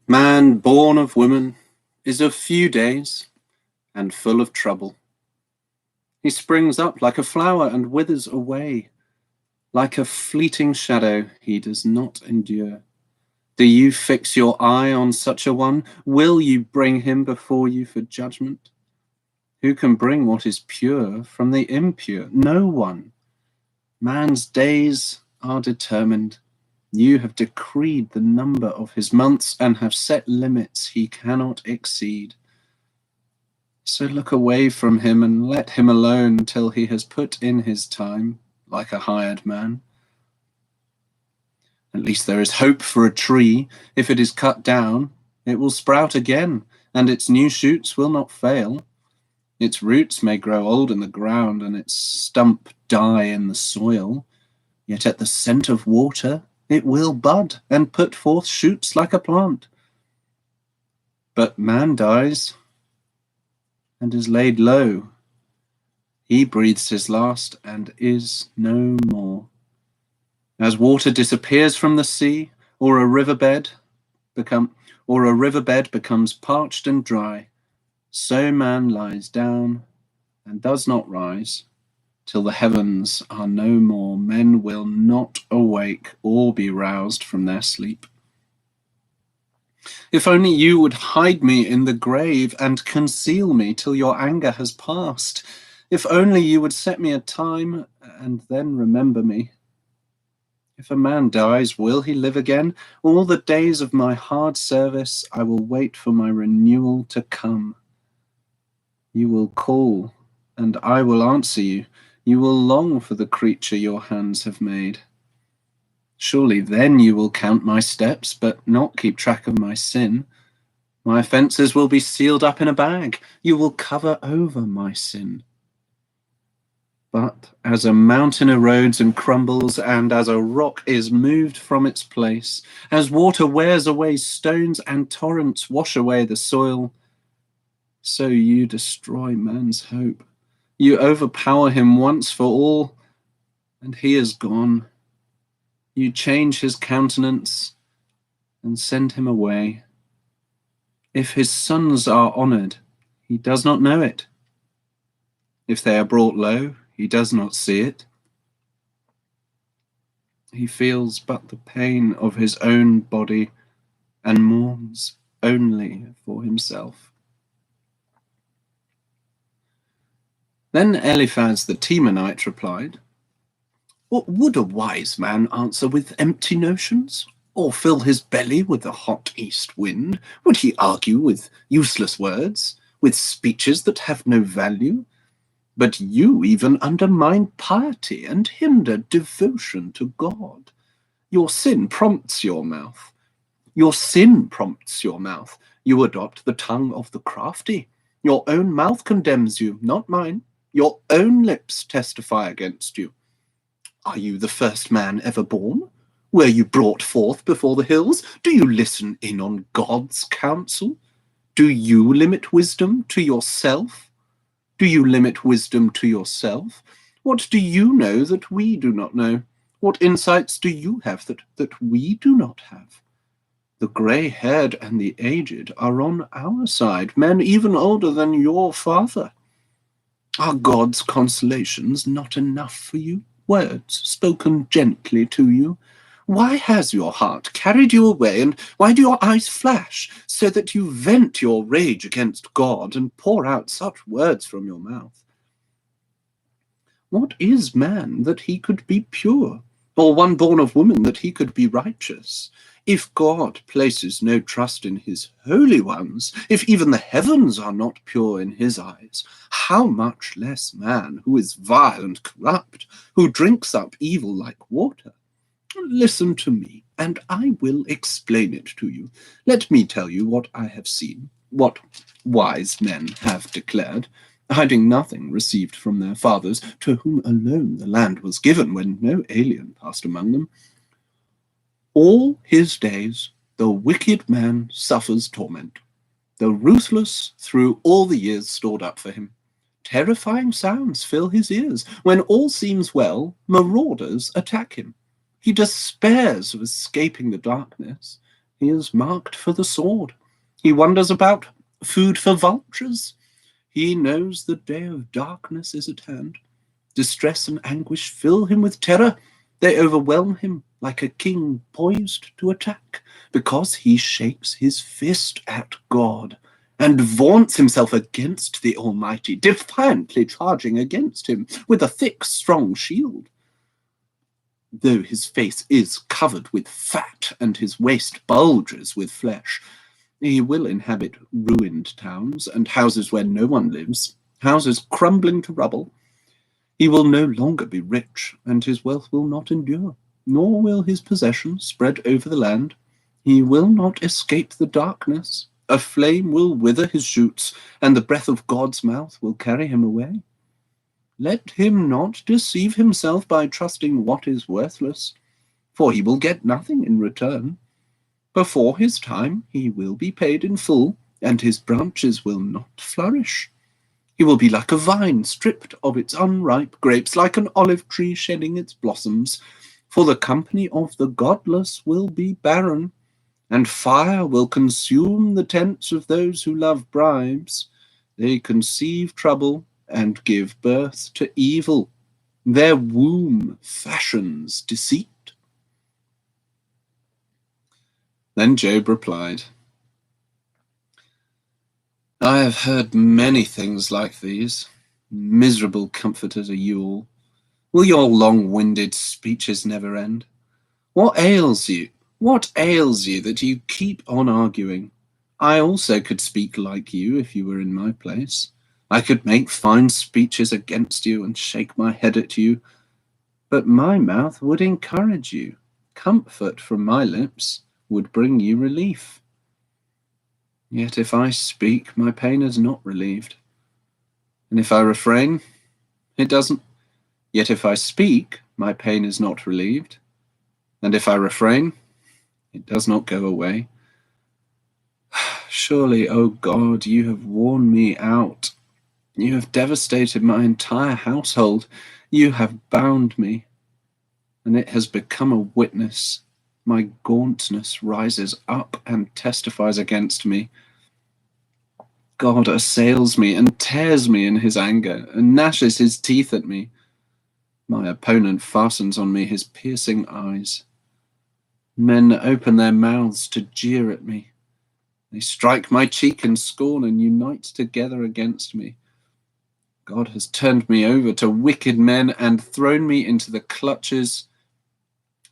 Man born of woman is of few days and full of trouble. He springs up like a flower and withers away. Like a fleeting shadow, he does not endure. Do you fix your eye on such a one? Will you bring him before you for judgment? Who can bring what is pure from the impure? No one. Man's days are determined. You have decreed the number of his months and have set limits he cannot exceed. So look away from him and let him alone till he has put in his time, like a hired man. At least there is hope for a tree. If it is cut down, it will sprout again, and its new shoots will not fail. Its roots may grow old in the ground, and its stump die in the soil. Yet at the scent of water it will bud and put forth shoots like a plant. But man dies and is laid low. He breathes his last and is no more. As water disappears from the sea, or a riverbed becomes parched and dry, so man lies down and does not rise. Till the heavens are no more, men will not awake or be roused from their sleep. If only you would hide me in the grave and conceal me till your anger has passed. If only you would set me a time and then remember me. If a man dies, will he live again? All the days of my hard service I will wait for my renewal to come. You will call, and I will answer you. You will long for the creature your hands have made. Surely then you will count my steps, but not keep track of my sin. My offences will be sealed up in a bag. You will cover over my sin. But as a mountain erodes and crumbles, and as a rock is moved from its place, as water wears away stones and torrents wash away the soil, so you destroy man's hope. You overpower him once for all, and he is gone. You change his countenance and send him away. If his sons are honored, he does not know it. If they are brought low, he does not see it. He feels but the pain of his own body and mourns only for himself. Then Eliphaz the Temanite replied, "What would a wise man answer with empty notions? Or fill his belly with the hot east wind? Would he argue with useless words, with speeches that have no value? But you even undermine piety and hinder devotion to God. Your sin prompts your mouth. Your sin prompts your mouth. You adopt the tongue of the crafty. Your own mouth condemns you, not mine. Your own lips testify against you. Are you the first man ever born? Were you brought forth before the hills? Do you listen in on God's counsel? Do you limit wisdom to yourself? Do you limit wisdom to yourself? What do you know that we do not know? What insights do you have that we do not have? The grey-haired and the aged are on our side, men even older than your father. Are God's consolations not enough for you? Words spoken gently to you? Why has your heart carried you away, and why do your eyes flash, so that you vent your rage against God and pour out such words from your mouth? What is man that he could be pure, or one born of woman that he could be righteous? If God places no trust in his holy ones, if even the heavens are not pure in his eyes, how much less man who is vile and corrupt, who drinks up evil like water? Listen to me, and I will explain it to you. Let me tell you what I have seen, what wise men have declared, hiding nothing received from their fathers, to whom alone the land was given when no alien passed among them. All his days the wicked man suffers torment, the ruthless through all the years stored up for him. Terrifying sounds fill his ears. When all seems well, marauders attack him. He despairs of escaping the darkness. he is marked for the sword. He wonders about food for vultures. He knows the day of darkness is at hand. Distress and anguish fill him with terror. They overwhelm him like a king poised to attack, because he shakes his fist at God and vaunts himself against the Almighty, defiantly charging against him with a thick, strong shield. Though his face is covered with fat and his waist bulges with flesh, he will inhabit ruined towns and houses where no one lives, houses crumbling to rubble. He will no longer be rich, and his wealth will not endure, nor will his possessions spread over the land. He will not escape the darkness. A flame will wither his shoots, and the breath of God's mouth will carry him away. Let him not deceive himself by trusting what is worthless, for he will get nothing in return. Before his time he will be paid in full, and his branches will not flourish. He will be like a vine stripped of its unripe grapes, like an olive tree shedding its blossoms. For the company of the godless will be barren, and fire will consume the tents of those who love bribes. They conceive trouble and give birth to evil. Their womb fashions deceit. Then Job replied, I have heard many things like these. Miserable comforters are you all. Will your long-winded speeches never end? What ails you? What ails you that you keep on arguing? I also could speak like you if you were in my place. I could make fine speeches against you and shake my head at you, but my mouth would encourage you. Comfort from my lips would bring you relief. Yet if I speak, my pain is not relieved. And if I refrain, it doesn't. Yet if I speak, my pain is not relieved. And if I refrain, it does not go away. Surely, O God, you have worn me out. You have devastated my entire household. You have bound me, and it has become a witness. My gauntness rises up and testifies against me. God assails me and tears me in his anger and gnashes his teeth at me. My opponent fastens on me his piercing eyes. Men open their mouths to jeer at me. They strike my cheek in scorn and unite together against me. God has turned me over to wicked men and thrown me into the clutches.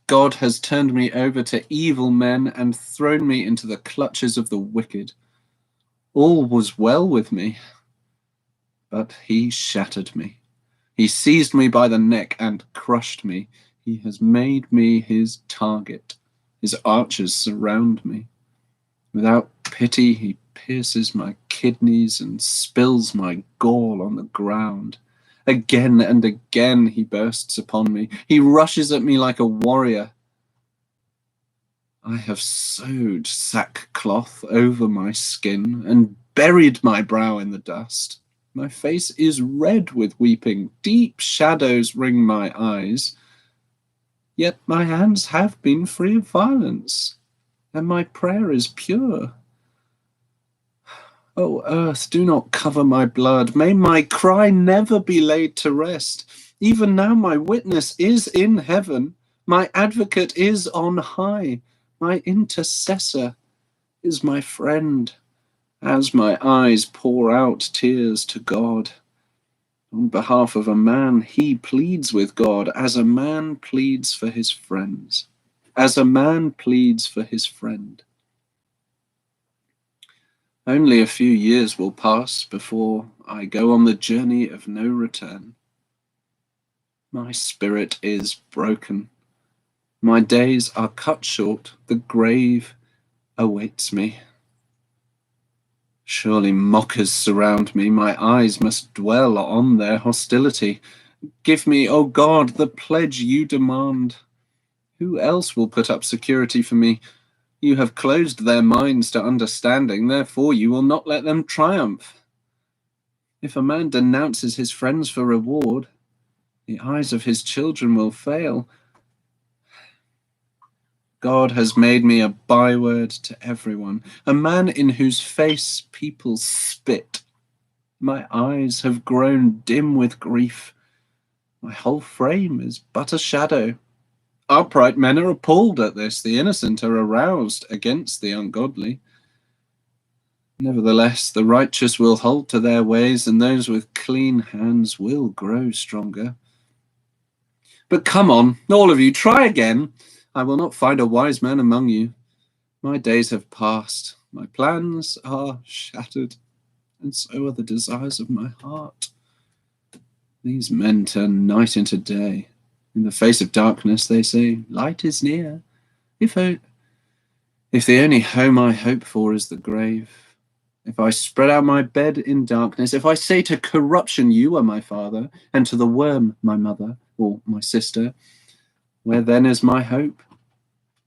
God has turned me over to evil men and thrown me into the clutches of the wicked. All was well with me, but he shattered me. He seized me by the neck and crushed me. He has made me his target. His archers surround me. Without pity, he pierces my kidneys and spills my gall on the ground. Again and again he bursts upon me. He rushes at me like a warrior. I have sewed sackcloth over my skin and buried my brow in the dust. My face is red with weeping. Deep shadows ring my eyes. Yet my hands have been free of violence, and my prayer is pure. O earth, do not cover my blood. May my cry never be laid to rest. Even now my witness is in heaven. My advocate is on high. My intercessor is my friend. As my eyes pour out tears to God, on behalf of a man, he pleads with God as a man pleads for his friends. As a man pleads for his friend. Only a few years will pass before I go on the journey of no return. My spirit is broken. My days are cut short. The grave awaits me. Surely mockers surround me. My eyes must dwell on their hostility. Give me, O God, the pledge you demand. Who else will put up security for me? You have closed their minds to understanding, therefore you will not let them triumph. If a man denounces his friends for reward, the eyes of his children will fail. God has made me a byword to everyone, a man in whose face people spit. My eyes have grown dim with grief. My whole frame is but a shadow. Upright men are appalled at this. The innocent are aroused against the ungodly. Nevertheless, the righteous will hold to their ways, and those with clean hands will grow stronger. But come on, all of you, try again. I will not find a wise man among you. My days have passed. My plans are shattered, and so are the desires of my heart. These men turn night into day. In the face of darkness, they say, light is near. If the only home I hope for is the grave, if I spread out my bed in darkness, if I say to corruption, you are my father, and to the worm, my mother, or my sister, where then is my hope?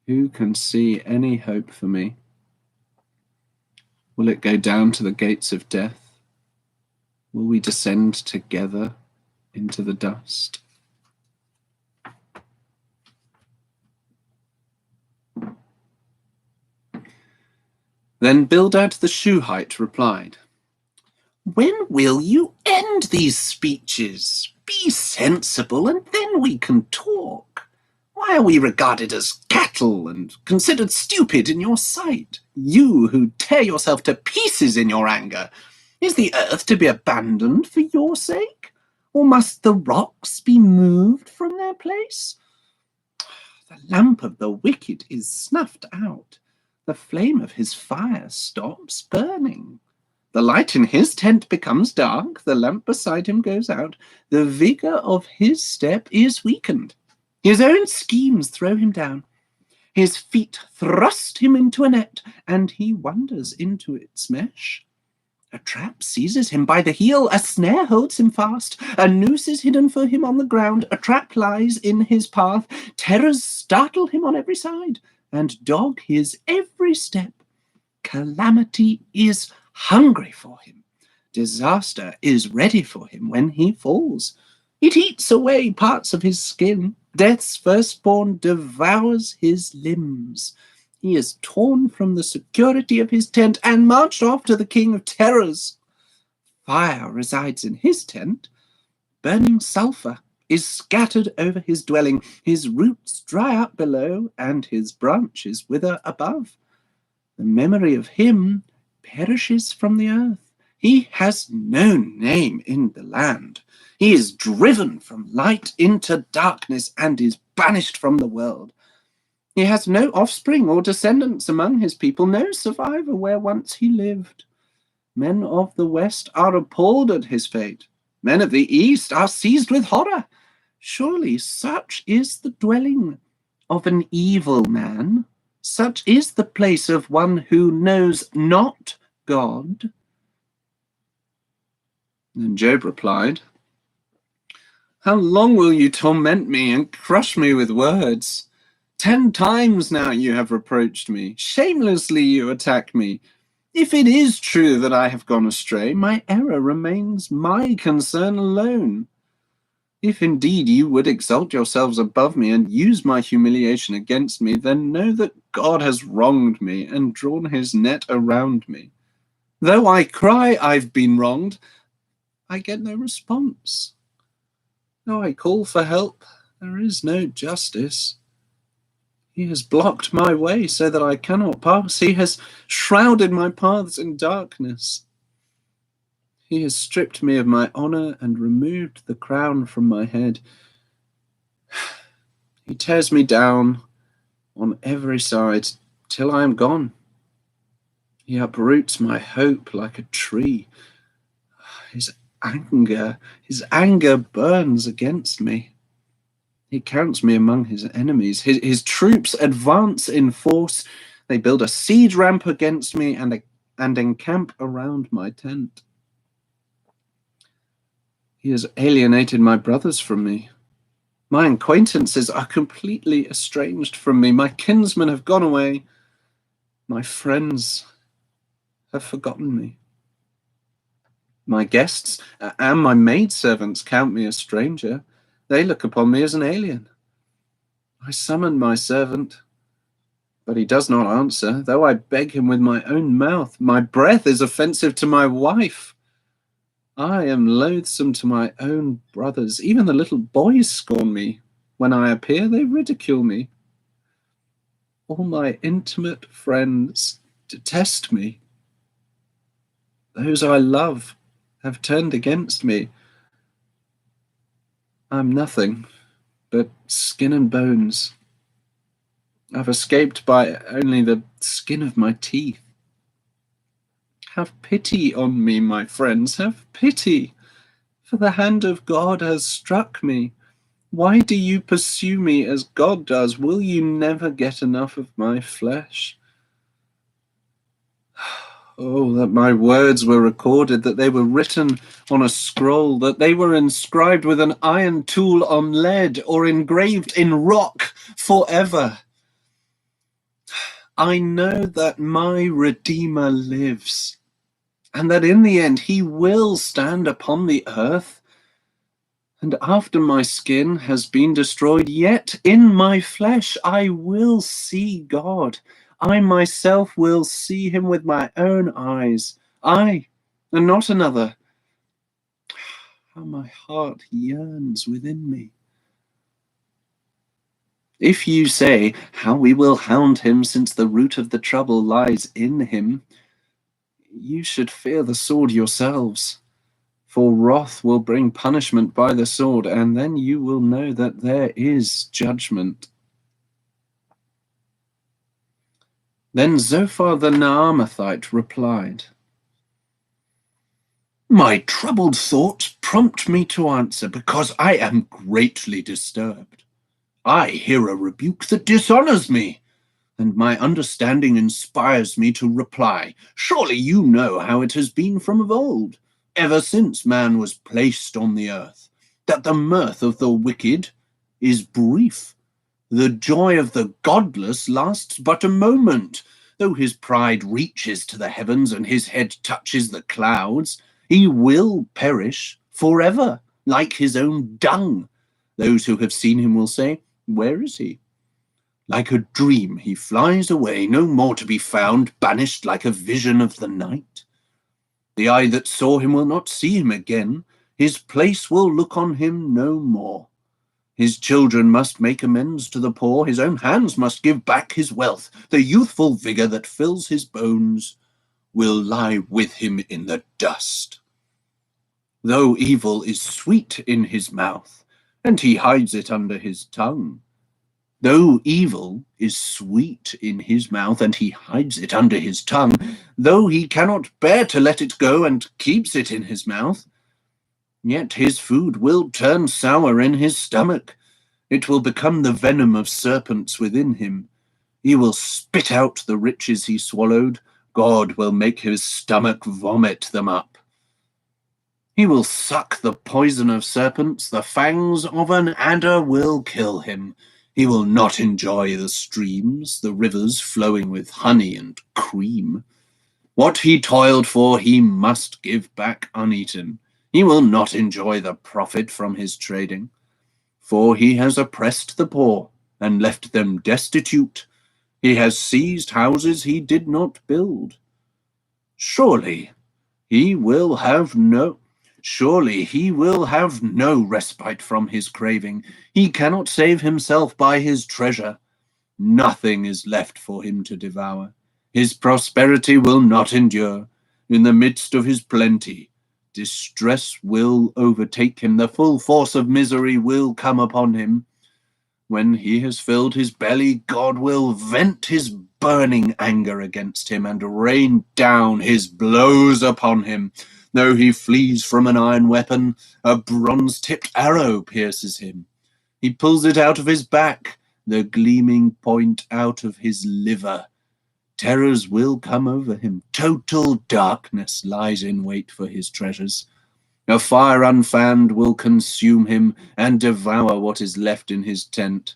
Who can see any hope for me? Will it go down to the gates of death? Will we descend together into the dust? Then Bildad the Shuhite replied, when will you end these speeches? Be sensible, and then we can talk. Why are we regarded as cattle and considered stupid in your sight? You who tear yourself to pieces in your anger. Is the earth to be abandoned for your sake? Or must the rocks be moved from their place? The lamp of the wicked is snuffed out. The flame of his fire stops burning. The light in his tent becomes dark. The lamp beside him goes out. The vigor of his step is weakened. His own schemes throw him down. His feet thrust him into a net, and he wanders into its mesh. A trap seizes him by the heel. A snare holds him fast. A noose is hidden for him on the ground. A trap lies in his path. Terrors startle him on every side and dog his every step. Calamity is hungry for him. Disaster is ready for him when he falls. It eats away parts of his skin. Death's firstborn devours his limbs. He is torn from the security of his tent and marched off to the king of terrors. Fire resides in his tent. Burning sulfur is scattered over his dwelling. His roots dry up below, and his branches wither above. The memory of him perishes from the earth. He has no name in the land. He is driven from light into darkness and is banished from the world. He has no offspring or descendants among his people, no survivor where once he lived. Men of the West are appalled at his fate. Men of the East are seized with horror. Surely such is the dwelling of an evil man. Such is the place of one who knows not God. Then Job replied, how long will you torment me and crush me with words? 10 times now you have reproached me. Shamelessly you attack me. If it is true that I have gone astray, my error remains my concern alone. If indeed you would exalt yourselves above me and use my humiliation against me, then know that God has wronged me and drawn his net around me. Though I cry I've been wronged, I get no response. Though I call for help, there is no justice. He has blocked my way so that I cannot pass. He has shrouded my paths in darkness. He has stripped me of my honor and removed the crown from my head. He tears me down on every side till I am gone. He uproots my hope like a tree. His anger burns against me. He counts me among his enemies. His troops advance in force. They build a siege ramp against me and encamp around my tent. He has alienated my brothers from me. My acquaintances are completely estranged from me. My kinsmen have gone away. My friends have forgotten me. My guests and my maidservants count me a stranger. They look upon me as an alien. I summon my servant. But he does not answer, though I beg him with my own mouth. My breath is offensive to my wife. I am loathsome to my own brothers. Even the little boys scorn me. When I appear, they ridicule me. All my intimate friends detest me. Those I love have turned against me. I'm nothing but skin and bones. I've escaped by only the skin of my teeth. Have pity on me, my friends, have pity, for the hand of God has struck me. Why do you pursue me as God does? Will you never get enough of my flesh? Oh, that my words were recorded, that they were written on a scroll, that they were inscribed with an iron tool on lead, or engraved in rock forever. I know that my Redeemer lives, and that in the end he will stand upon the earth. And after my skin has been destroyed, yet in my flesh I will see God. I myself will see him with my own eyes. I, and not another. How my heart yearns within me. If you say, how we will hound him, since the root of the trouble lies in him, you should fear the sword yourselves. For wrath will bring punishment by the sword, and then you will know that there is judgment. Then Zophar the Naamathite replied, My troubled thoughts prompt me to answer, because I am greatly disturbed. I hear a rebuke that dishonors me, and my understanding inspires me to reply. Surely you know how it has been from of old, ever since man was placed on the earth, that the mirth of the wicked is brief. The joy of the godless lasts but a moment. Though his pride reaches to the heavens and his head touches the clouds, he will perish forever, like his own dung. Those who have seen him will say, Where is he? Like a dream he flies away, no more to be found, banished like a vision of the night. The eye that saw him will not see him again. His place will look on him no more. His children must make amends to the poor. His own hands must give back his wealth. The youthful vigor that fills his bones will lie with him in the dust. Though evil is sweet in his mouth, and he hides it under his tongue, though evil is sweet in his mouth, and he hides it under his tongue, though he cannot bear to let it go and keeps it in his mouth, yet his food will turn sour in his stomach. It will become the venom of serpents within him. He will spit out the riches he swallowed. God will make his stomach vomit them up. He will suck the poison of serpents. The fangs of an adder will kill him. He will not enjoy the streams, the rivers flowing with honey and cream. What he toiled for, he must give back uneaten. He will not enjoy the profit from his trading, for he has oppressed the poor and left them destitute. He has seized houses he did not build. Surely he will have no respite from his craving. He cannot save himself by his treasure. Nothing is left for him to devour. His prosperity will not endure. In the midst of his plenty, distress will overtake him. The full force of misery will come upon him. When he has filled his belly, God will vent his burning anger against him and rain down his blows upon him. Though he flees from an iron weapon, a bronze-tipped arrow pierces him. He pulls it out of his back, the gleaming point out of his liver. Terrors will come over him. Total darkness lies in wait for his treasures. A fire unfanned will consume him and devour what is left in his tent.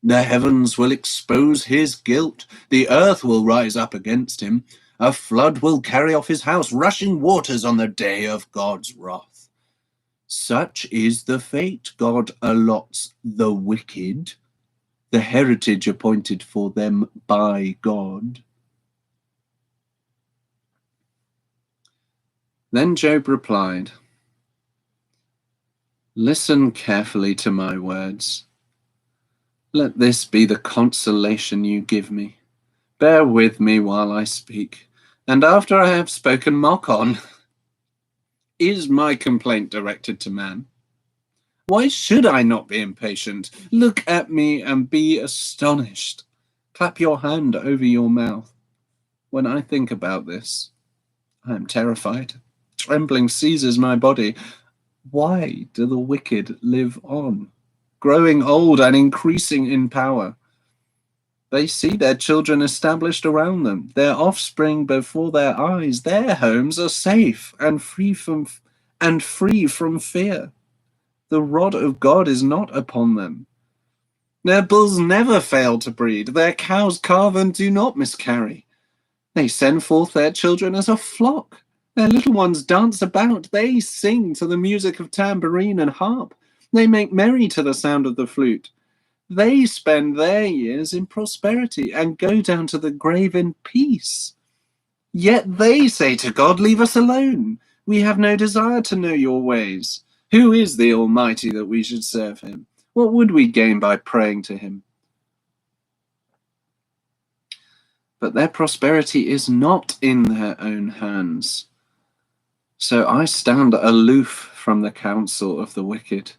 The heavens will expose his guilt. The earth will rise up against him. A flood will carry off his house, rushing waters on the day of God's wrath. Such is the fate God allots the wicked. the heritage appointed for them by God. Then Job replied, "Listen carefully to my words. Let this be the consolation you give me. Bear with me while I speak, and after I have spoken, mock on. Is my complaint directed to man? Why should I not be impatient? Look at me and be astonished. Clap your hand over your mouth. When I think about this, I am terrified. Trembling seizes my body. Why do the wicked live on, growing old and increasing in power? They see their children established around them, their offspring before their eyes. Their homes are safe and free from fear. The rod of God is not upon them. Their bulls never fail to breed. Their cows calve and do not miscarry. They send forth their children as a flock. Their little ones dance about. They sing to the music of tambourine and harp. They make merry to the sound of the flute. They spend their years in prosperity and go down to the grave in peace. Yet they say to God, leave us alone. We have no desire to know your ways. Who is the Almighty that we should serve him? What would we gain by praying to him? But their prosperity is not in their own hands. So I stand aloof from the counsel of the wicked.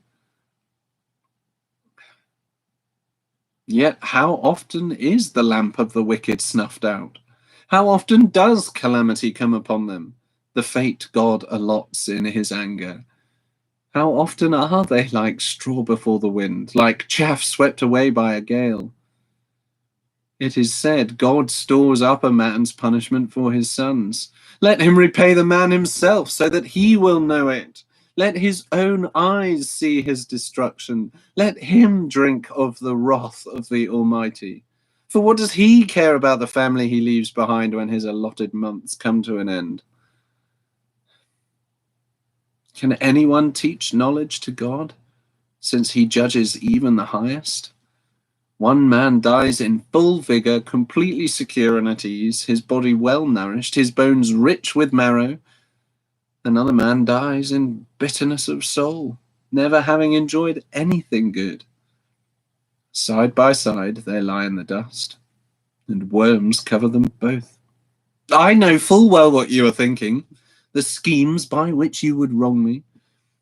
Yet how often is the lamp of the wicked snuffed out? How often does calamity come upon them, the fate God allots in his anger? How often are they like straw before the wind, like chaff swept away by a gale? It is said, God stores up a man's punishment for his sons. Let him repay the man himself, so that he will know it. Let his own eyes see his destruction. Let him drink of the wrath of the Almighty. For what does he care about the family he leaves behind when his allotted months come to an end? Can anyone teach knowledge to God, since he judges even the highest? One man dies in full vigor, completely secure and at ease, his body well nourished, his bones rich with marrow. Another man dies in bitterness of soul, never having enjoyed anything good. Side by side they lie in the dust, and worms cover them both. I know full well what you are thinking, the schemes by which you would wrong me.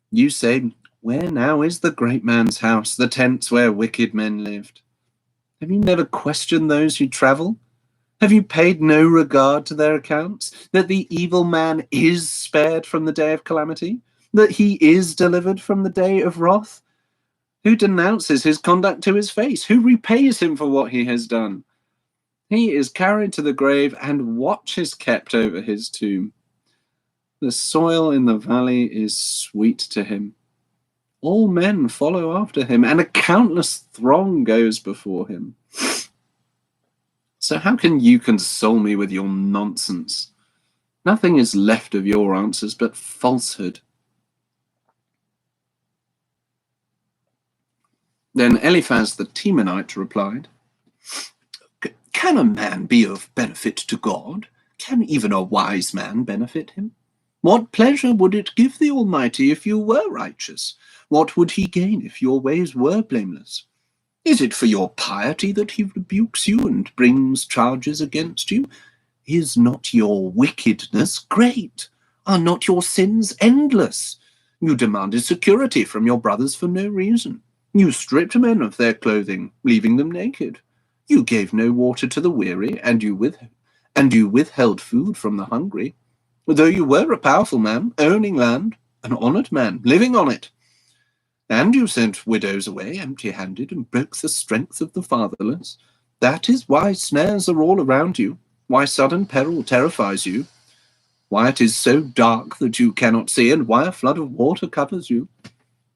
You say, where now is the great man's house, the tents where wicked men lived? Have you never questioned those who travel? Have you paid no regard to their accounts, that the evil man is spared from the day of calamity, that he is delivered from the day of wrath? Who denounces his conduct to his face? Who repays him for what he has done? He is carried to the grave, and watch is kept over his tomb. The soil in the valley is sweet to him. All men follow after him, and a countless throng goes before him. So how can you console me with your nonsense? Nothing is left of your answers but falsehood. Then Eliphaz the Temanite replied, Can a man be of benefit to God? Can even a wise man benefit him? What pleasure would it give the Almighty if you were righteous? What would he gain if your ways were blameless? Is it for your piety that he rebukes you and brings charges against you? Is not your wickedness great? Are not your sins endless? You demanded security from your brothers for no reason. You stripped men of their clothing, leaving them naked. You gave no water to the weary, and you withheld food from the hungry. Though you were a powerful man, owning land, an honored man, living on it. And you sent widows away empty-handed and broke the strength of the fatherless. That is why snares are all around you, why sudden peril terrifies you, why it is so dark that you cannot see, and why a flood of water covers you.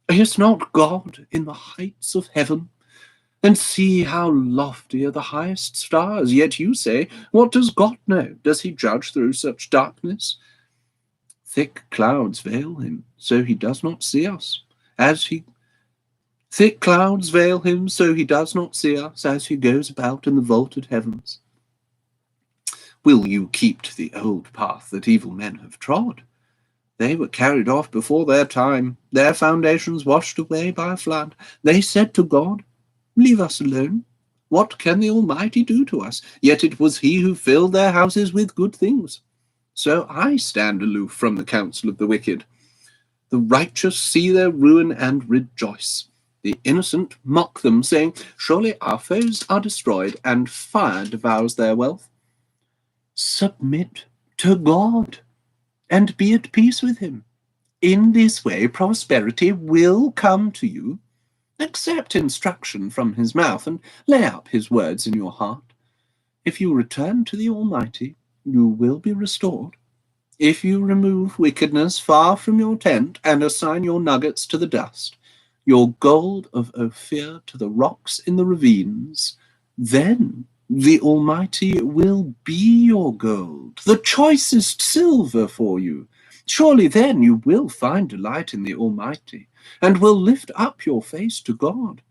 Is not God in the heights of heaven? And see how lofty are the highest stars. Yet you say, what does God know? Does he judge through such darkness? Thick clouds veil him, so he does not see us. As Thick clouds veil him, so he does not see us as he goes about in the vaulted heavens. Will you keep to the old path that evil men have trod? They were carried off before their time, their foundations washed away by a flood. They said to God, leave us alone. What can the Almighty do to us? Yet it was he who filled their houses with good things. So I stand aloof from the counsel of the wicked. The righteous see their ruin and rejoice. The innocent mock them, saying, surely our foes are destroyed, and fire devours their wealth. Submit to God and be at peace with him. In this way, prosperity will come to you. Accept instruction from his mouth and lay up his words in your heart. If you return to the Almighty, you will be restored. If you remove wickedness far from your tent and assign your nuggets to the dust, your gold of Ophir to the rocks in the ravines, then the Almighty will be your gold, the choicest silver for you. Surely then you will find delight in the Almighty, and will lift up your face to God.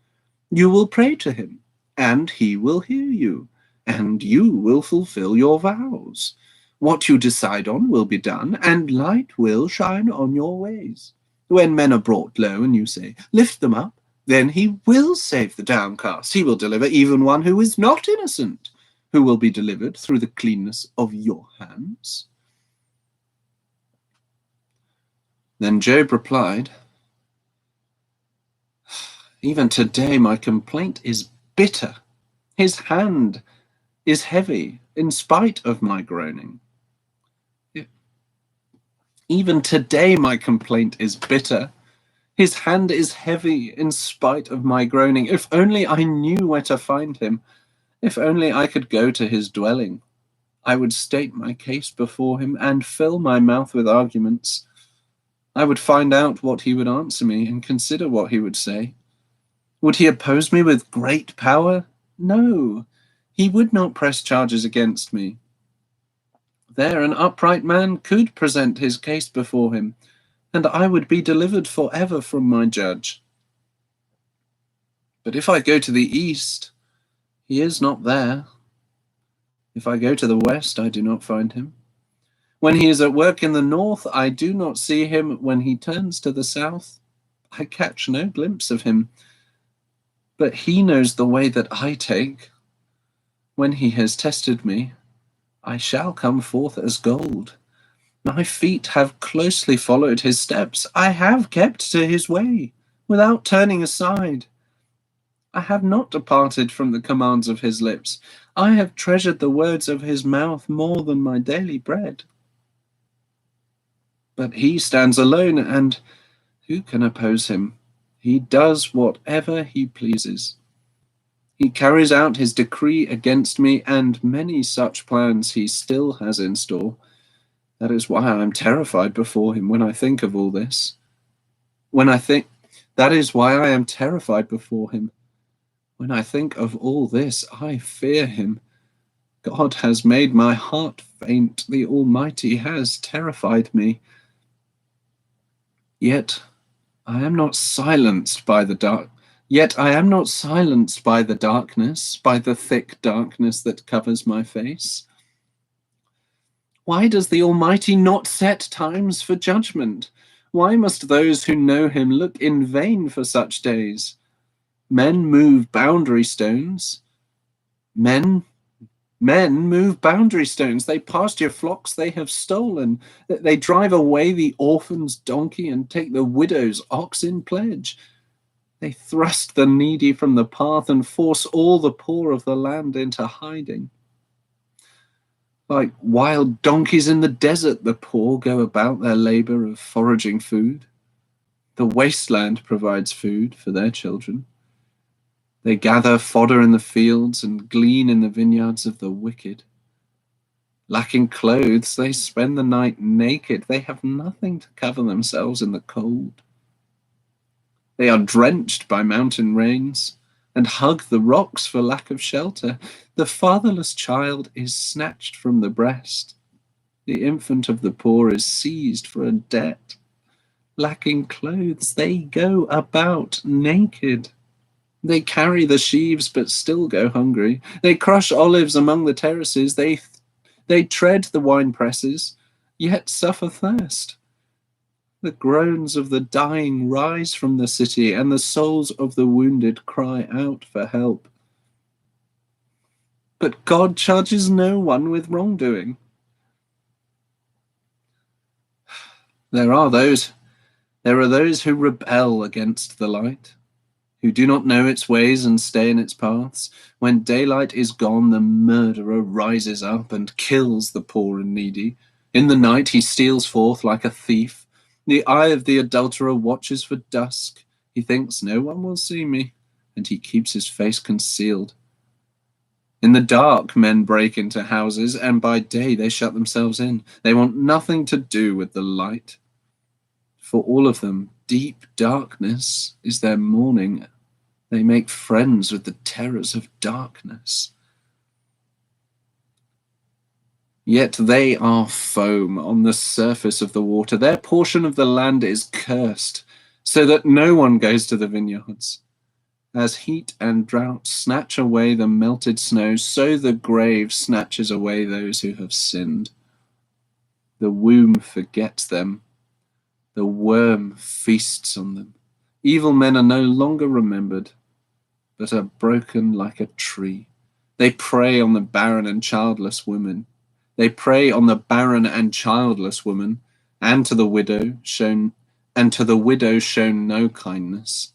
You will pray to him, and he will hear you, and you will fulfill your vows. What you decide on will be done, and light will shine on your ways. When men are brought low and you say, lift them up, then he will save the downcast. He will deliver even one who is not innocent, who will be delivered through the cleanness of your hands. Then Job replied, even today my complaint is bitter. His hand is heavy in spite of my groaning. Even today my complaint is bitter. His hand is heavy in spite of my groaning. If only I knew where to find him. If only I could go to his dwelling. I would state my case before him and fill my mouth with arguments. I would find out what he would answer me and consider what he would say. Would he oppose me with great power? No, he would not press charges against me. There an upright man could present his case before him, and I would be delivered forever from my judge. But if I go to the east, he is not there. If I go to the west, I do not find him. When he is at work in the north, I do not see him. When he turns to the south, I catch no glimpse of him. But he knows the way that I take. When he has tested me, I shall come forth as gold. My feet have closely followed his steps. I have kept to his way, without turning aside. I have not departed from the commands of his lips. I have treasured the words of his mouth more than my daily bread. But he stands alone, and who can oppose him? He does whatever he pleases. He carries out his decree against me, and many such plans he still has in store. That is why I am terrified before him when I think of all this. That is why I am terrified before him. When I think of all this, I fear him. God has made my heart faint. The Almighty has terrified me. Yet I am not silenced by the darkness, by the thick darkness that covers my face. Why does the Almighty not set times for judgment? Why must those who know him look in vain for such days? Men move boundary stones. Men move boundary stones. They pasture flocks they have stolen. They drive away the orphan's donkey and take the widow's ox in pledge. They thrust the needy from the path and force all the poor of the land into hiding. Like wild donkeys in the desert, the poor go about their labor of foraging food. The wasteland provides food for their children. They gather fodder in the fields and glean in the vineyards of the wicked. Lacking clothes, they spend the night naked. They have nothing to cover themselves in the cold. They are drenched by mountain rains and hug the rocks for lack of shelter. The fatherless child is snatched from the breast. The infant of the poor is seized for a debt. lacking clothes, they go about naked. They carry the sheaves, but still go hungry. They crush olives among the terraces. They tread the wine presses, yet suffer thirst. The groans of the dying rise from the city, and the souls of the wounded cry out for help. But God charges no one with wrongdoing. There are those who rebel against the light, who do not know its ways and stay in its paths. When daylight is gone, the murderer rises up and kills the poor and needy. In the night he steals forth like a thief. The eye of the adulterer watches for dusk. He thinks no one will see me, and he keeps his face concealed. In the dark, men break into houses, and by day they shut themselves in. They want nothing to do with the light. For all of them, deep darkness is their morning. They make friends with the terrors of darkness. Yet they are foam on the surface of the water. Their portion of the land is cursed, so that no one goes to the vineyards. As heat and drought snatch away the melted snow, so the grave snatches away those who have sinned. The womb forgets them. The worm feasts on them. Evil men are no longer remembered, but are broken like a tree. They prey on the barren and childless women. They prey on the barren and childless woman, and to the widow shown no kindness.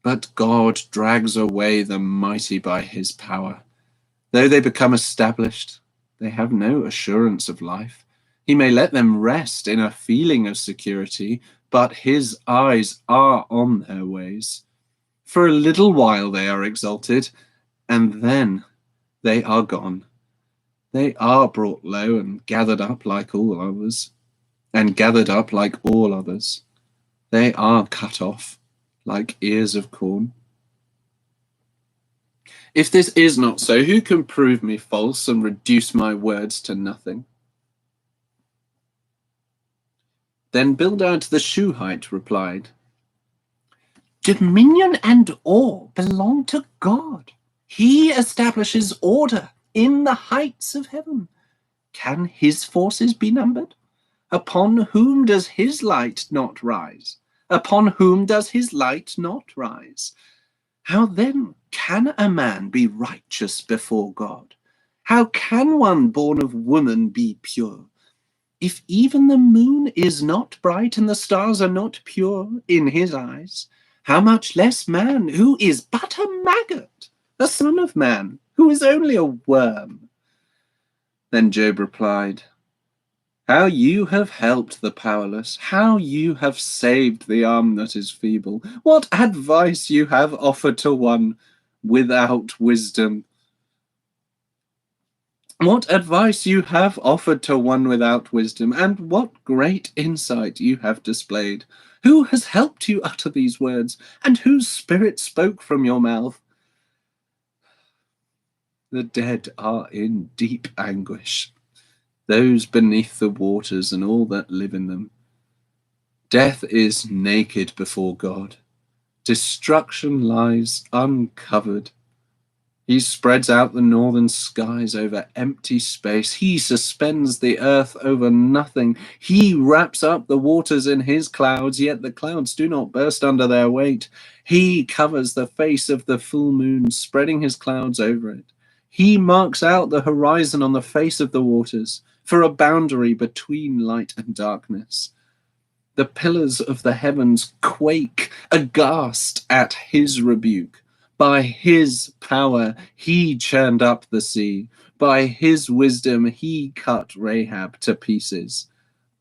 But God drags away the mighty by his power. Though they become established, they have no assurance of life. He may let them rest in a feeling of security, but his eyes are on their ways. For a little while they are exalted, and then they are gone. They are brought low and gathered up like all others, They are cut off like ears of corn. If this is not so, who can prove me false and reduce my words to nothing? Then Bildad the Shuhite replied, Dominion and awe belong to God. He establishes order in the heights of heaven. Can his forces be numbered? Upon whom does his light not rise? Upon whom does his light not rise? How then can a man be righteous before God? How can one born of woman be pure? If even the moon is not bright and the stars are not pure in his eyes, how much less man who is but a maggot, a son of man, who is only a worm? Then Job replied, How you have helped the powerless, how you have saved the arm that is feeble. What advice you have offered to one without wisdom. What advice you have offered to one without wisdom, and what great insight you have displayed. Who has helped you utter these words, and whose spirit spoke from your mouth? The dead are in deep anguish, those beneath the waters and all that live in them. Death is naked before God. Destruction lies uncovered. He spreads out the northern skies over empty space. He suspends the earth over nothing. He wraps up the waters in his clouds, yet the clouds do not burst under their weight. He covers the face of the full moon, spreading his clouds over it. He marks out the horizon on the face of the waters for a boundary between light and darkness. The pillars of the heavens quake aghast at his rebuke. By his power, he churned up the sea. By his wisdom, he cut Rahab to pieces.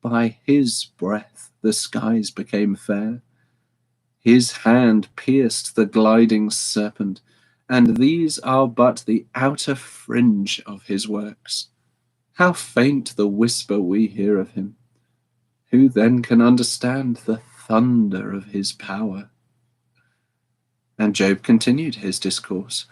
By his breath, the skies became fair. His hand pierced the gliding serpent, and these are but the outer fringe of his works. How faint the whisper we hear of him. Who then can understand the thunder of his power? And Job continued his discourse.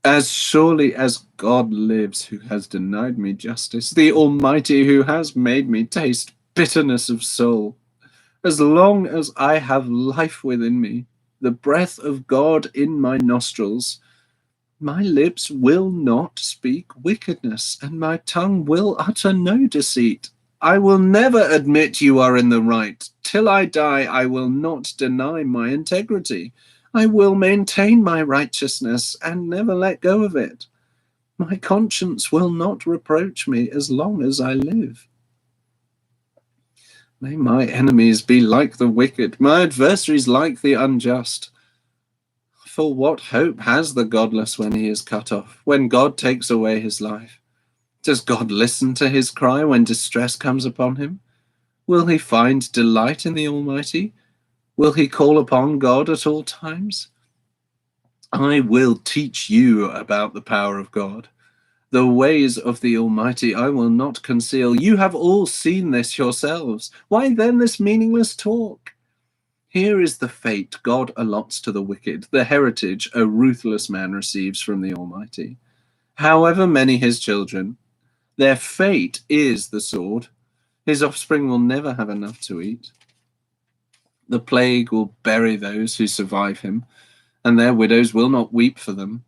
As surely as God lives, who has denied me justice, the Almighty who has made me taste bitterness of soul, As long as I have life within me, the breath of God in my nostrils, my lips will not speak wickedness, and my tongue will utter no deceit. I will never admit you are in the right. Till I die, I will not deny my integrity. I will maintain my righteousness and never let go of it. My conscience will not reproach me as long as I live. May my enemies be like the wicked, my adversaries like the unjust. For what hope has the godless when he is cut off, when God takes away his life? Does God listen to his cry when distress comes upon him? Will he find delight in the Almighty? Will he call upon God at all times? I will teach you about the power of God. The ways of the Almighty I will not conceal. You have all seen this yourselves. Why then this meaningless talk? Here is the fate God allots to the wicked, the heritage a ruthless man receives from the Almighty. However many his children, their fate is the sword. His offspring will never have enough to eat. The plague will bury those who survive him, and their widows will not weep for them.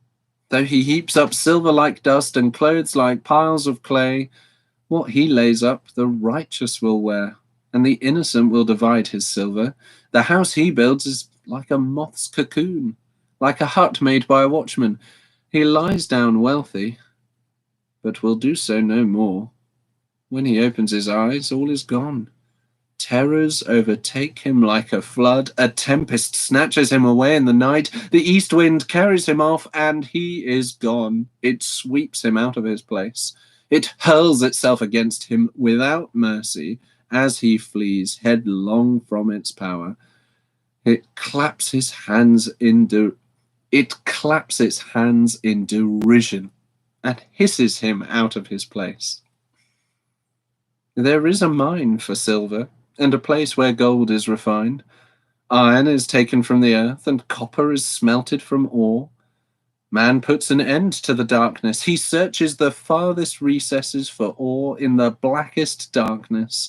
Though he heaps up silver like dust and clothes like piles of clay, what he lays up the righteous will wear, and the innocent will divide his silver. The house he builds is like a moth's cocoon, like a hut made by a watchman. He lies down wealthy, but will do so no more. When he opens his eyes, all is gone. Terrors overtake him like a flood. A tempest snatches him away in the night. The east wind carries him off, and he is gone. It sweeps him out of his place. It hurls itself against him without mercy as he flees headlong from its power. It claps its hands in derision and hisses him out of his place. There is a mine for silver, and a place where gold is refined. Iron is taken from the earth, and copper is smelted from ore. Man puts an end to the darkness. He searches the farthest recesses for ore in the blackest darkness.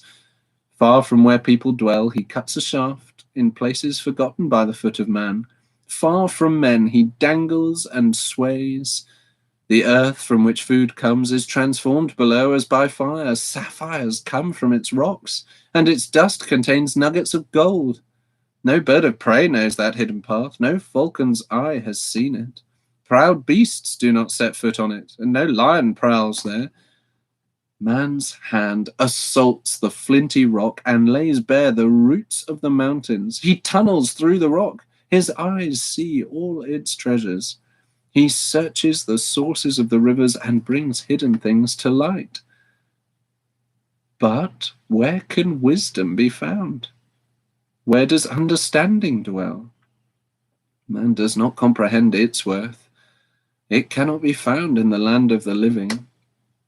Far from where people dwell, he cuts a shaft in places forgotten by the foot of man. Far from men, he dangles and sways. The earth from which food comes is transformed below as by fire. Sapphires come from its rocks, and its dust contains nuggets of gold. No bird of prey knows that hidden path. No falcon's eye has seen it. Proud beasts do not set foot on it, and no lion prowls there. Man's hand assaults the flinty rock and lays bare the roots of the mountains. He tunnels through the rock. His eyes see all its treasures. He searches the sources of the rivers and brings hidden things to light. But where can wisdom be found? Where does understanding dwell? Man does not comprehend its worth. It cannot be found in the land of the living.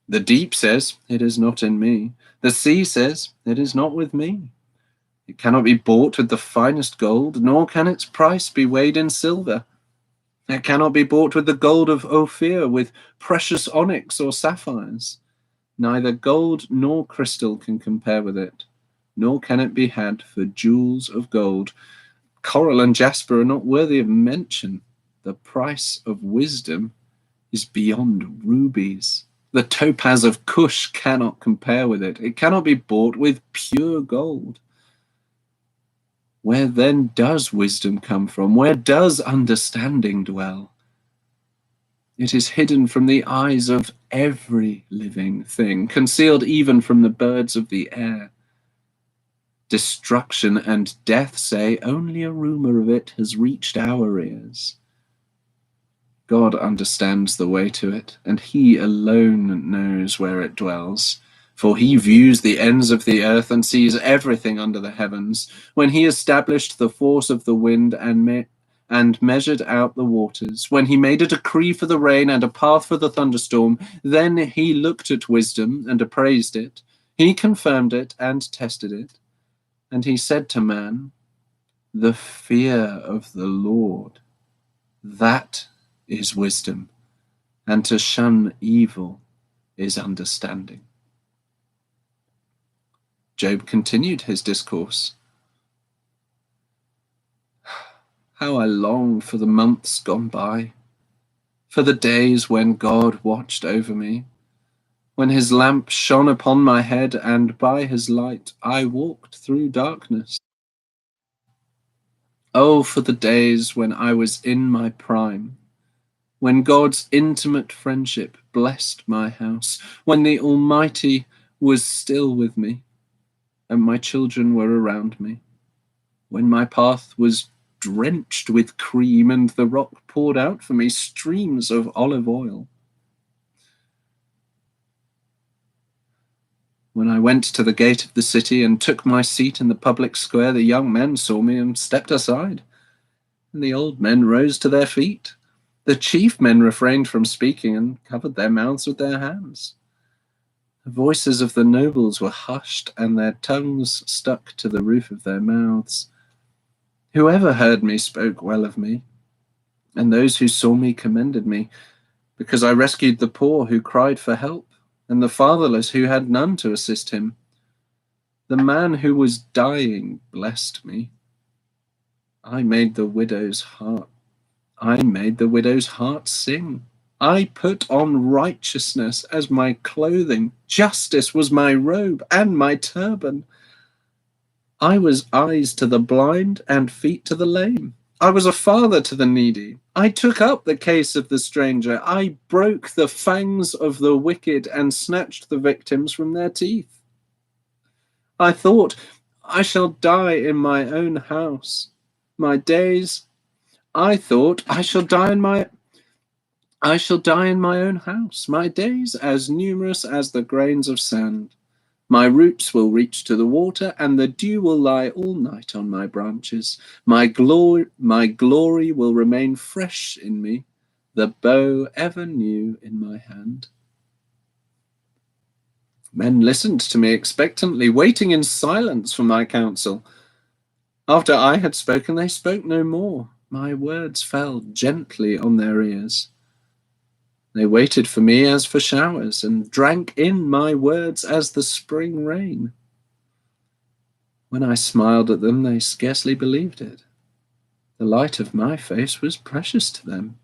The deep says, it is not in me. The sea says, it is not with me. It cannot be bought with the finest gold, nor can its price be weighed in silver. It cannot be bought with the gold of Ophir, with precious onyx or sapphires. Neither gold nor crystal can compare with it, nor can it be had for jewels of gold. Coral and jasper are not worthy of mention. The price of wisdom is beyond rubies. The topaz of Cush cannot compare with it. It cannot be bought with pure gold. Where then does wisdom come from? Where does understanding dwell? It is hidden from the eyes of every living thing, concealed even from the birds of the air. Destruction and death say only a rumor of it has reached our ears. God understands the way to it, and he alone knows where it dwells. For he views the ends of the earth and sees everything under the heavens. When he established the force of the wind and measured out the waters, when he made a decree for the rain and a path for the thunderstorm, then he looked at wisdom and appraised it. He confirmed it and tested it. And he said to man, the fear of the Lord, that is wisdom, and to shun evil is understanding. Job continued his discourse. How I long for the months gone by, for the days when God watched over me, when his lamp shone upon my head, and by his light I walked through darkness. Oh, for the days when I was in my prime, when God's intimate friendship blessed my house, when the Almighty was still with me, and my children were around me, when my path was drenched with cream, and the rock poured out for me streams of olive oil. When I went to the gate of the city and took my seat in the public square, the young men saw me and stepped aside, and the old men rose to their feet. The chief men refrained from speaking and covered their mouths with their hands. The voices of the nobles were hushed, and their tongues stuck to the roof of their mouths. Whoever heard me spoke well of me, and those who saw me commended me, because I rescued the poor who cried for help, and the fatherless who had none to assist him. The man who was dying blessed me. I made the widow's heart sing. I put on righteousness as my clothing. Justice was my robe and my turban. I was eyes to the blind and feet to the lame. I was a father to the needy. I took up the case of the stranger. I broke the fangs of the wicked and snatched the victims from their teeth. I thought, I shall die in my own house. My days, I thought, I shall die in my own house. My days as numerous as the grains of sand. My roots will reach to the water, and the dew will lie all night on my branches. My glory will remain fresh in me, the bow ever new in my hand. Men listened to me expectantly, waiting in silence for my counsel. After I had spoken, they spoke no more. My words fell gently on their ears. They waited for me as for showers, and drank in my words as the spring rain. When I smiled at them, they scarcely believed it. The light of my face was precious to them.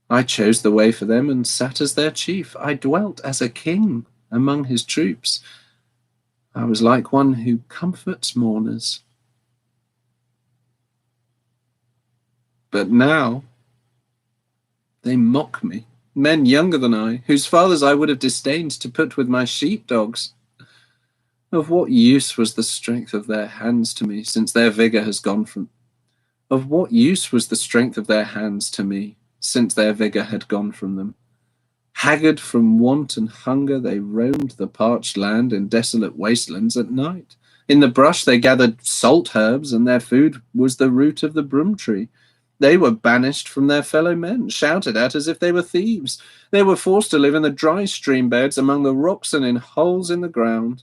I chose the way for them and sat as their chief. I dwelt as a king among his troops. I was like one who comforts mourners. But now they mock me. Men younger than I, whose fathers I would have disdained to put with my sheepdogs. Of what use was the strength of their hands to me, since their vigor has gone from... Of what use was the strength of their hands to me, since their vigor had gone from them? Haggard from want and hunger, they roamed the parched land in desolate wastelands at night. In the brush they gathered salt herbs, and their food was the root of the broom tree. They were banished from their fellow men, shouted at as if they were thieves. They were forced to live in the dry stream beds among the rocks and in holes in the ground.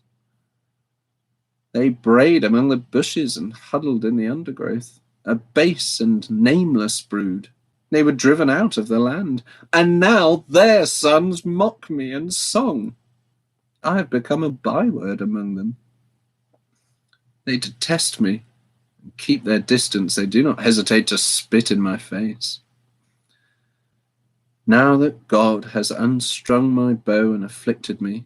They brayed among the bushes and huddled in the undergrowth, a base and nameless brood. They were driven out of the land, and now their sons mock me and song. I have become a byword among them. They detest me and keep their distance. They do not hesitate to spit in my face. Now that God has unstrung my bow and afflicted me,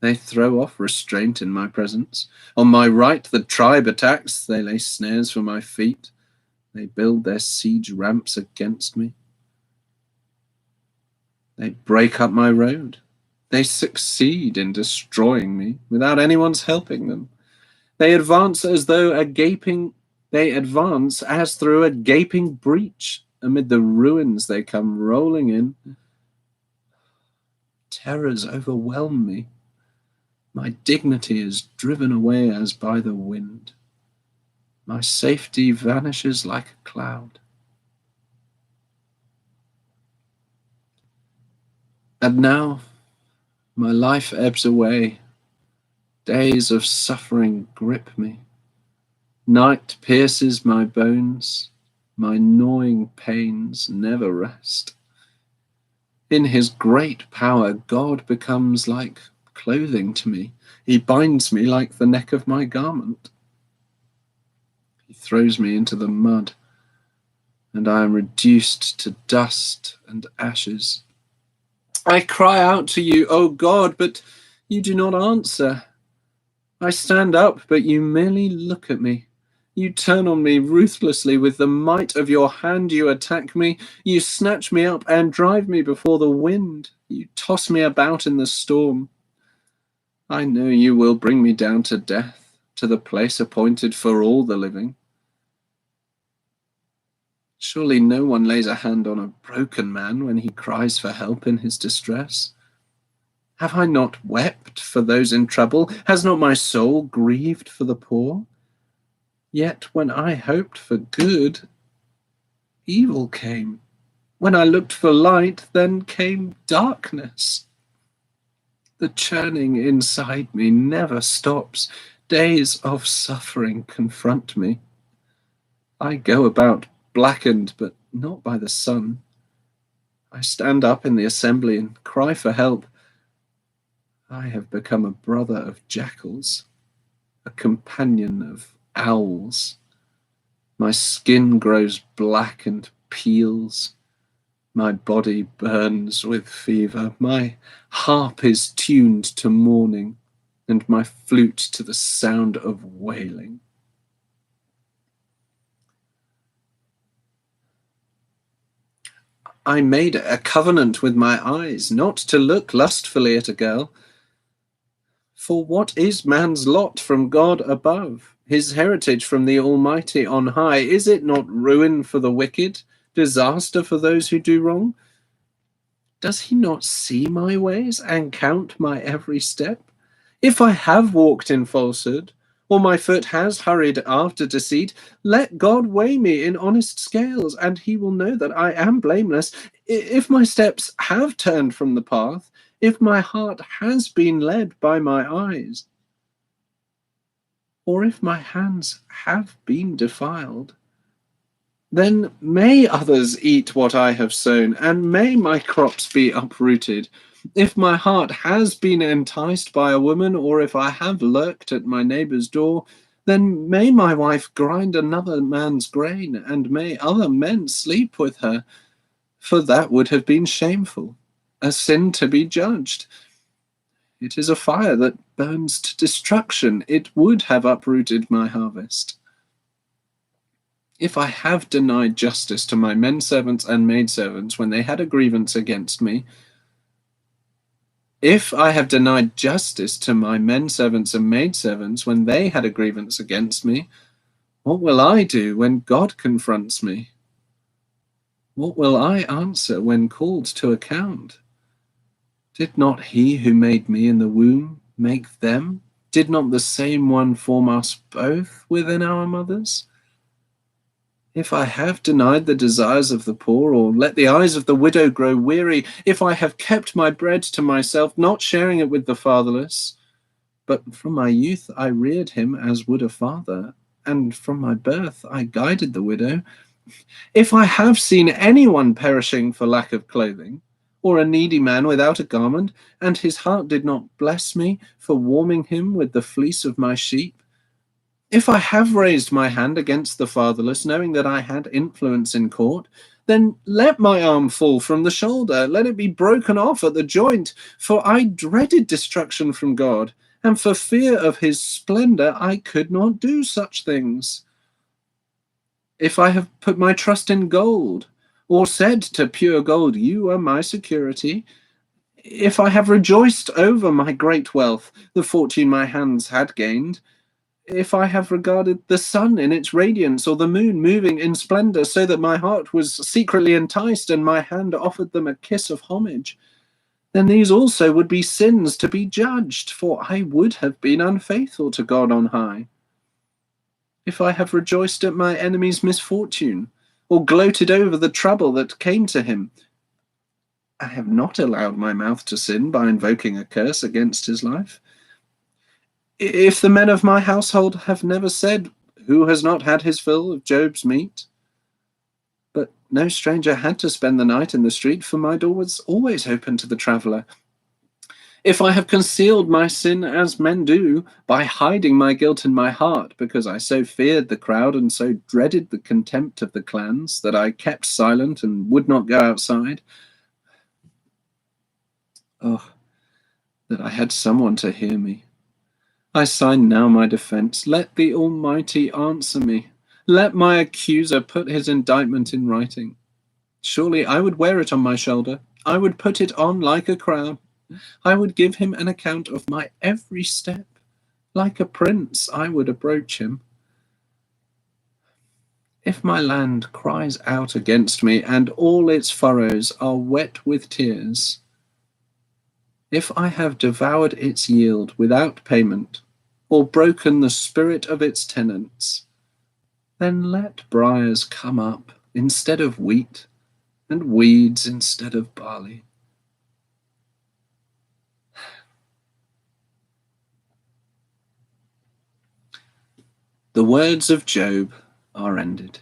they throw off restraint in my presence. On my right the tribe attacks. They lay snares for my feet. They build their siege ramps against me. They break up my road. They succeed in destroying me without anyone's helping them. They advance as through a gaping breach. Amid the ruins they come rolling in. Terrors overwhelm me. My dignity is driven away as by the wind. My safety vanishes like a cloud. And now my life ebbs away. Days of suffering grip me. Night pierces my bones. My gnawing pains never rest. In his great power, God becomes like clothing to me. He binds me like the neck of my garment. He throws me into the mud. and I am reduced to dust and ashes. I cry out to you, O God, but you do not answer. I stand up, but you merely look at me. You turn on me ruthlessly. With the might of your hand you attack me. You snatch me up and drive me before the wind. You toss me about in the storm. I know you will bring me down to death, to the place appointed for all the living. Surely no one lays a hand on a broken man when he cries for help in his distress. Have I not wept for those in trouble? Has not my soul grieved for the poor? Yet when I hoped for good, evil came. When I looked for light, then came darkness. The churning inside me never stops. Days of suffering confront me. I go about blackened, but not by the sun. I stand up in the assembly and cry for help. I have become a brother of jackals, a companion of owls. My skin grows black and peels. My body burns with fever. My harp is tuned to mourning, and my flute to the sound of wailing. I made a covenant with my eyes, not to look lustfully at a girl. For what is man's lot from God above, his heritage from the Almighty on high? Is it not ruin for the wicked, disaster for those who do wrong? Does he not see my ways and count my every step? If I have walked in falsehood, or my foot has hurried after deceit, let God weigh me in honest scales, and he will know that I am blameless. If my steps have turned from the path, if my heart has been led by my eyes, or if my hands have been defiled, then may others eat what I have sown, and may my crops be uprooted. If my heart has been enticed by a woman, or if I have lurked at my neighbor's door, then may my wife grind another man's grain, and may other men sleep with her, for that would have been shameful, a sin to be judged. It is a fire that burns to destruction. It would have uprooted my harvest. If I have denied justice to my menservants and maidservants when they had a grievance against me, if I have denied justice to my menservants and maidservants when they had a grievance against me, what will I do when God confronts me? What will I answer when called to account? Did not he who made me in the womb make them? Did not the same one form us both within our mothers? If I have denied the desires of the poor, or let the eyes of the widow grow weary, if I have kept my bread to myself, not sharing it with the fatherless, but from my youth I reared him as would a father, and from my birth I guided the widow, if I have seen anyone perishing for lack of clothing, or a needy man without a garment, and his heart did not bless me for warming him with the fleece of my sheep, if I have raised my hand against the fatherless, knowing that I had influence in court, then let my arm fall from the shoulder, let it be broken off at the joint, for I dreaded destruction from God, and for fear of his splendor I could not do such things. If I have put my trust in gold, or said to pure gold, you are my security, if I have rejoiced over my great wealth, the fortune my hands had gained, if I have regarded the sun in its radiance, or the moon moving in splendor, so that my heart was secretly enticed and my hand offered them a kiss of homage, then these also would be sins to be judged, for I would have been unfaithful to God on high. If I have rejoiced at my enemy's misfortune, or gloated over the trouble that came to him, I have not allowed my mouth to sin by invoking a curse against his life. If the men of my household have never said, who has not had his fill of Job's meat? But no stranger had to spend the night in the street, for my door was always open to the traveller. If I have concealed my sin as men do, by hiding my guilt in my heart, because I so feared the crowd and so dreaded the contempt of the clans, that I kept silent and would not go outside, oh, that I had someone to hear me. I sign now my defense. Let the Almighty answer me. Let my accuser put his indictment in writing. Surely I would wear it on my shoulder. I would put it on like a crown. I would give him an account of my every step. Like a prince, I would approach him. If my land cries out against me, and all its furrows are wet with tears, if I have devoured its yield without payment, or broken the spirit of its tenants, then let briars come up instead of wheat, and weeds instead of barley. The words of Job are ended.